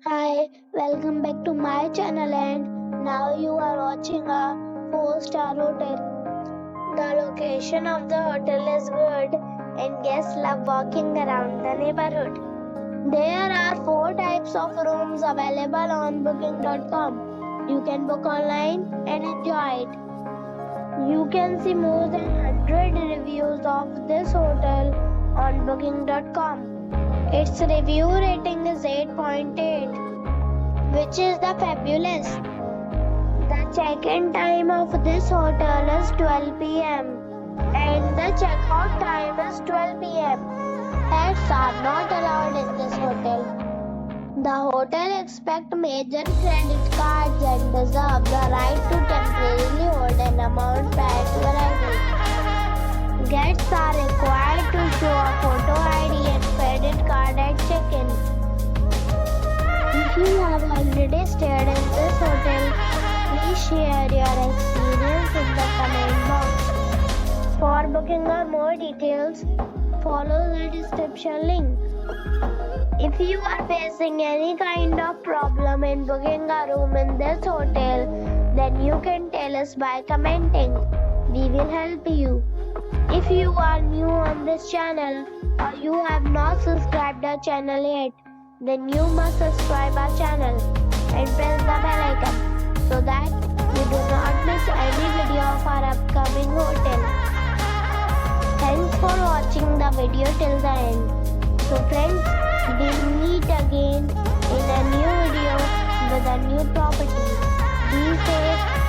Hi, welcome back to my channel and now you are watching a 4-star hotel. The location of the hotel is good and guests love walking around the neighborhood. There are 4 types of rooms available on booking.com. You can book online and enjoy it. You can see more than 100 reviews of this hotel on booking.com. Its review rating is 8.8, which is the fabulous. The check-in time of this hotel is 12 p.m. and the check-out time is 12 p.m. Pets are not allowed in this hotel. The hotel accepts major credit cards and reserves the right to temporarily hold an amount prior to arrival. Guests are required to show a photo ID and credit card at check-in. If you have already stayed in this hotel, please share your experience in the comment box. For booking or more details, follow the description link. If you are facing any kind of problem in booking a room in this hotel, then you can tell us by commenting. We will help you. If you are new on this channel or you have not subscribed our channel yet, then you must subscribe our channel and press the bell icon so that you do not miss any video of our upcoming hotel. Thanks for watching the video till the end. So friends, we'll meet again in a new video with a new property. Be safe